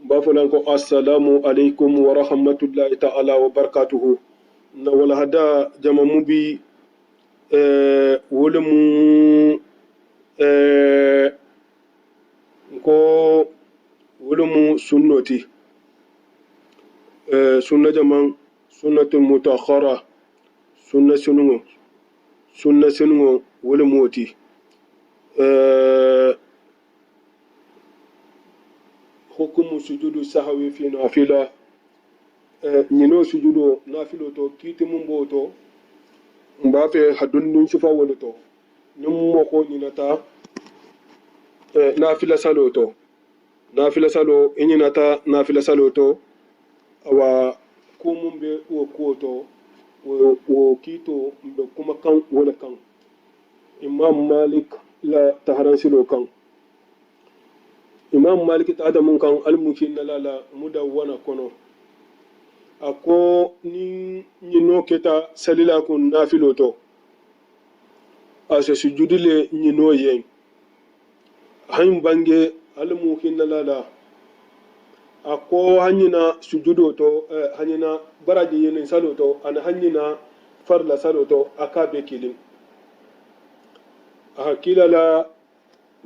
bafulanko assalamu alaikum wa rahmatullahi ta'ala wa barakatuhu na wala hada jama mubi wole mu ko wole mu sunnoti sunna jaman sunnatul mutakhara sunna sunungo wole moti hukumu sujudu sahawi fi nafila ñino sujudo nafilo to kiti mum bo to mba fe hadun nun sifa woni to nim mo ko ñinata nafila salo to nafila salo ñinata nafila salo to awa ko mum be wo ko to wo kito mbe kuma kan wala kan imam malik la taharan silo kan imam malik ta adamun kan almukin nalala mudawwana kono ako ni ñino keta salila kun nafilo to ase sujudile ñino yen hañ bange almukin nalala ako hañina sujudo to hañina baraji yenen salo to ana hañina farla salo to aka be kilin kilala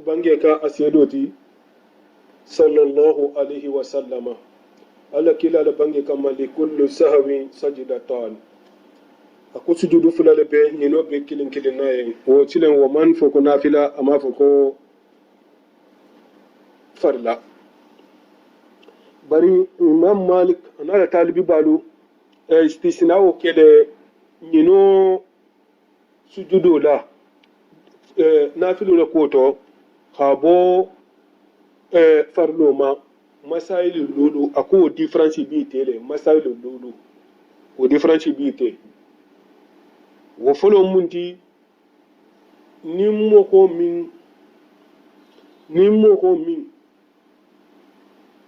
bange ka asedoti sallallahu alaihi wa sallama ala kilala bange kama li kullu sahwi sajidatan ako sujudu fulale be ñino be kilin kilin naye wo cilen wo man foko nafila ama foko farla bari imam malik anala talibi balu istisna wo kede ñino sujudo la nafilo la koto habo farlo ma masailu lulu ako difference bi tele masailu lulu o difference bi te wo folo munti nimmo ko min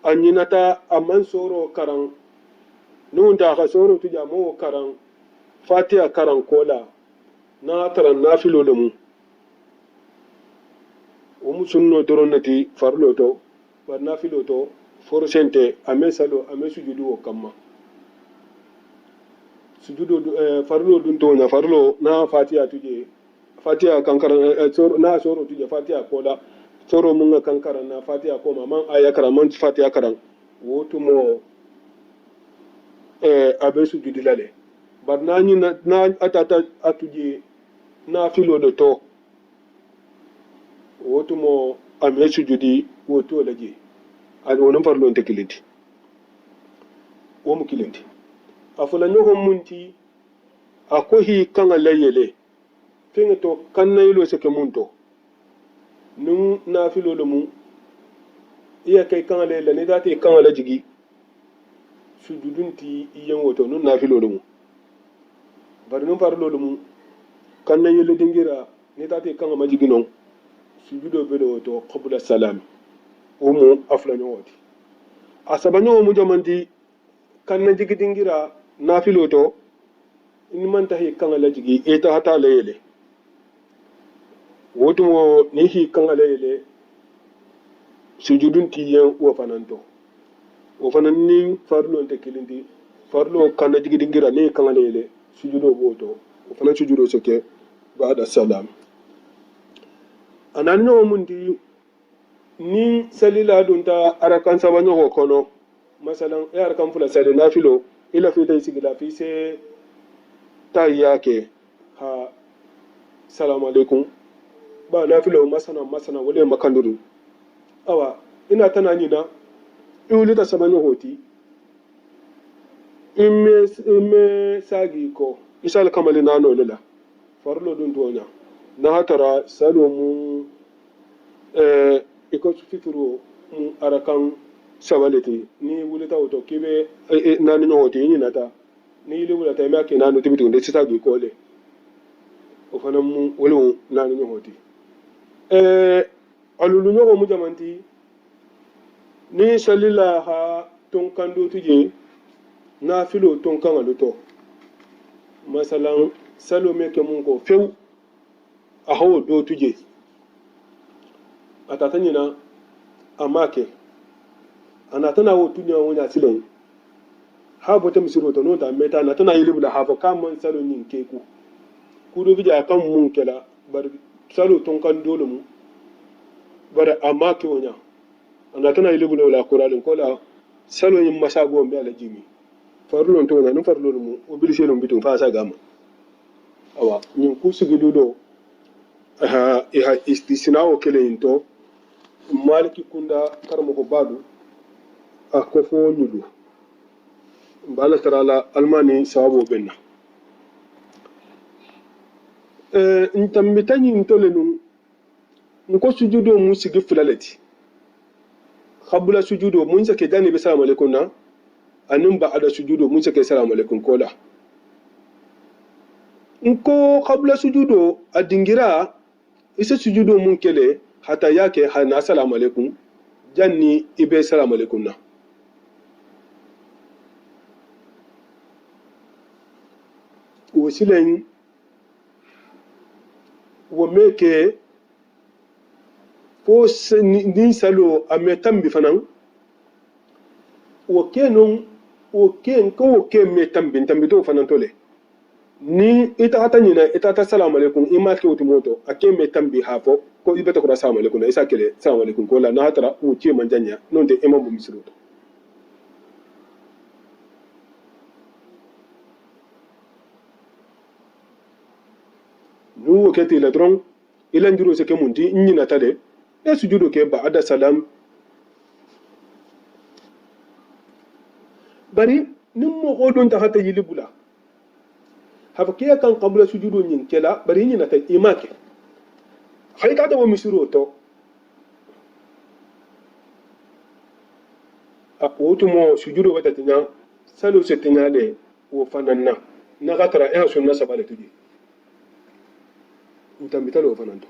anyinata aman soro karan nun ta ka soro tuja mo karan fatiha karan kola na taran nafilo da mu o mu sunno doron nati farlo to bar nafilo to forcente ame salo ame sujudu o kamma sujudu farlo dun to na farlo na fatiha tuje fatiha kankaran na soro tuje fatiha kola soro mun kankaran na fatiha ko man aya karan man fatiha karan wotu mo abe sujudu lale bar na ni na atata atuje na filo do to wotu mo ame sujudi wotu laje al wonon farlo nte kilinti wo mu kilinti afula nyohon munti akohi kanga layele finga to kannayilo seke munto nun nafilo lo mu iya kai kanga layele ne date kanga lajigi sujudunti iyan woto nun nafilo lo mu bari nun farlo lo mu kannayele dingira ne date kanga majigi non sujudo belo to qabla salam umu afla nyoti asaba nyomu jamanti kanna jigi dingira nafilo to in man tahi kanga lajigi eta hata layele wotumo ni hi kanga layele sujudun tiyen wo fananto wo fananni farlo te kilindi farlo kanna jigi dingira ni kanga layele sujudo boto wo fanan sujudo soke ba'da salam anan no mundi ni salila dun ta arakan sabanyo ko kono masalan e arakan fula sale nafilo ila fi tay sigila fi se tayyake ha salamu alaikum ba nafilo masana wale makanduru awa ina tana nyina iwuli ta sabanyo hoti imme sagi ko isal kamali nano lila farlo dun tonya na hatara salomu iko fitiro mu arakan sabaleti ni wulita auto kibe nani no hote ni nata ni ile wulata ma ke nanu tibitu nde sita gi kole o fana mu wulu nani no hote alulu no mu jamanti ni salila ha ton kando tuje na filo ton kan aluto masalan salome ke mun ko few a hawo do tuje atatanyina amake anatana wo tunya wonya silen ha bota misiro to no ta meta anatana yilibla ha fa kam man salo nyin keku kudo bija kan mun kela bar salo ton kan dole mu bar amma ke wonya anatana yilibla la qur'an ko la salo yin masago mbe ala jimi farlo to na no farlo mu obligé no bitum fa sa gama awa nyin kusugidu do ha istisnao kele into maliki kunda karmo ko badu a ko fo nyudu bala tarala almani sababu benna ntammitani ntolenu nko sujudo mu sigi fulalati khabula sujudo mun sake dani bi salamu alaikum na anun ba ada sujudo mun sake salamu alaikum kola nko khabula sujudo adingira isa sujudo mun kele hata yake hana salamu alaikum janni ibe salamu alaikum na wasilen wo meke fo ni salo ametambi fanan wo kenon wo ken ko wo ke metambi to fanan tole ni ita hata nyina ita ta salamu alaikum ima ke wutumoto ake metambi hafo ko ibeta ko salamu alaikum na isa kele salamu alaikum ko la na hatara wo ke manjanya non de imam bu misro nu wakati la dron ila ndiro se ke munti nyina tade e sujudo ke ba ada salam bari nim mo godon ta hata yilibula hafa ke kan qabla sujudo nyin kela bari nyina ta imake hay ka da wo misiro to a wotu mo sujudo wata tinya salo se tinya le wo fananna na gatara e sunna sabale tudi utambitalo fananto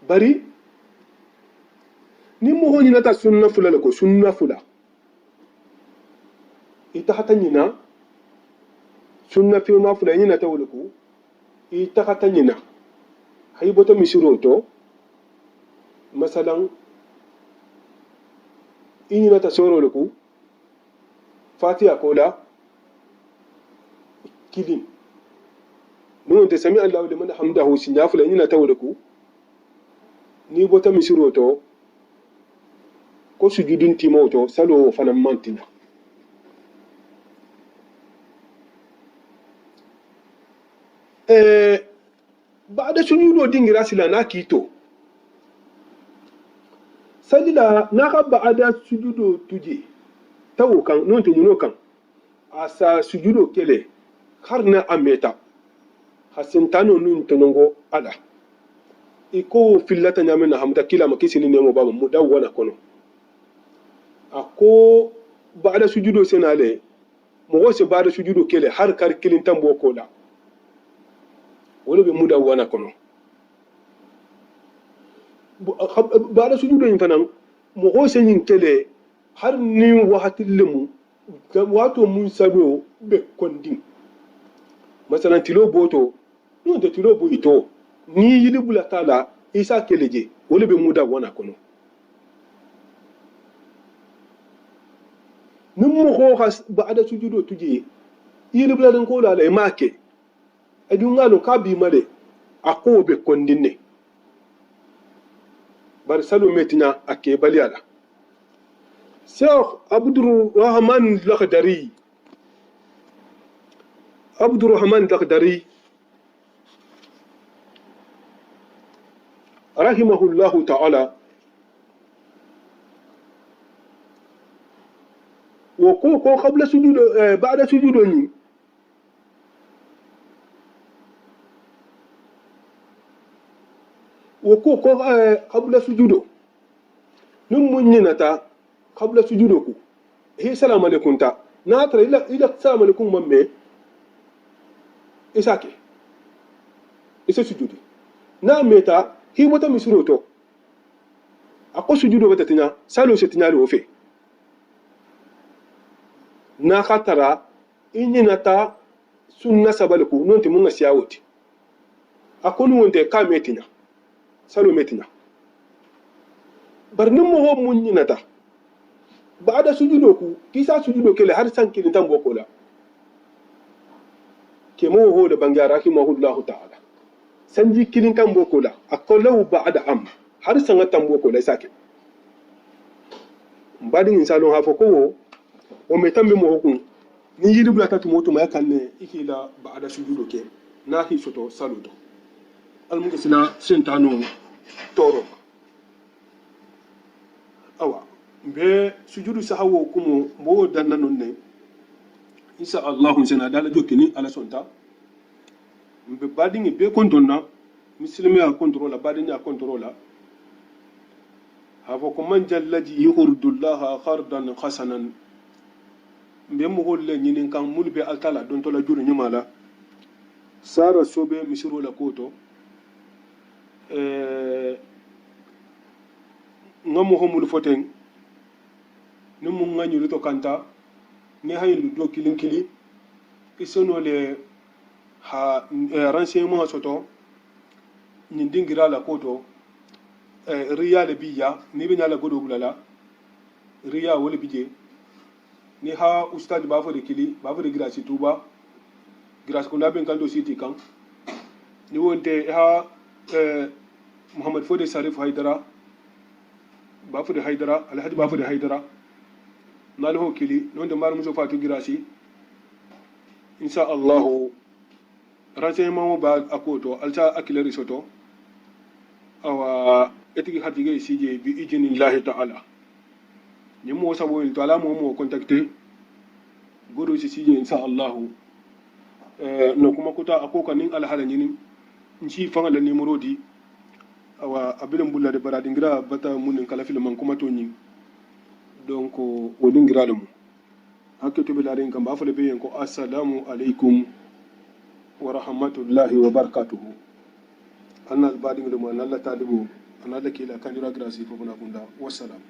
bari ni mo honi nata sunna fula lako sunna fula ita hata nyina sunna fi ma fula nyina tawluku ita hata nyina hay bota misiro to masalan inyina ta soro luku fatiha kola kilin non te sami Allahu liman hamdahu sinya fula nyina tawluku ni bota misiro to ko sujudin timoto salo fanan mantina ba'da sujudo dingira sila na kito salila na ka ba'da sujudo tuje tawo kan non te nyino kan asa sujudo kele har na ameta hasintano nun tonongo ala iko fillata nyamena hamda kila makisini nemo baba mudawwana kono ako ba'da sujudo senale mo se ba'da sujudo kele har kar kilin tambo kola wala be mudawwana kono ba'da sujudo yin fanan mo se yin kele har ni wahatillemu wato mun sado be kondin masalan tilo boto non de tilo bo ito ni yili bula tala isa keleje wala be mudawwana kono nim mo ko has ba'da sujudo tuje yili bula den ko la le make adu ngalo ka bi male ako be kondinne bar salo metina ake baliala Sheikh Abdurrahman Lakhdari rahimahullahu ta'ala وكو قبل سجود بعد سجود ني وكو قبل سجود نم نتا قبل سجودكو هي السلام عليكم تا ناتر الى السلام عليكم ممي اساكي اسا سجودي نامتا هي متى مسروتو اكو سجودو بتتنا سالو ستنا لو في na khatara inyinata sunna sabaliku nonti munga siyawoti akonu wonte ka metina salo metina barnin mo mun nyinata baada sujudo ku kisa sujudo kele har sankini tambo kola ke mo ho da bangara ki mahullahu ta'ala sanji kilin tambo kola akollahu ba'da am har sanga tambo kola sake badin insalo ha foko o metambe mo hokun ni yiri bula tatu moto ma yakanne ikila ba'da sujudo ke na hi soto saludo almuga sina sentano toro awa be sujudu sahawo kumo mo danna nonne insha Allah sena dala jokini ala sonta be badingi be kontonna muslimi a controla badingi a controla hafo ko man jallaji yuhurdullaha khardan hasanan be mo holle nyinin kan mulbe altala don to la juru nyumala sara sobe misiro la koto ngamo homul foten ni mu nganyulu to kanta ni haylu do kilinkili isono le ha renseignement soto ni dingira la koto riya le biya ni be nyala godo bulala riya wala bije ni ha ustad ba fo de kili ba fo de grâce tuba grâce ko laben kan do siti kan ni wonte ha Muhammad Fode Sarif Haidara ba fo de Haidara alhaji ba fo de Haidara nalho kili non de mar muso fatu grâce insha Allah renseignement ba akoto alta akilari soto awa etiki hatige sije bi ijnillahi ta'ala ni mo sabo to ala mo contacter godo si sije insha Allah no kuma kuta akoka nin alhala nyini nci fanga la numéro di awa abilen bulla de bara dingira bata munin kala filman kuma to nyi donc o dingira dum hakke to bilare kan ba fa le be ko assalamu alaikum wa rahmatullahi wa barakatuh annal badin dum annal talibu annal kila kanjura grasi fo kuna kunda wassalam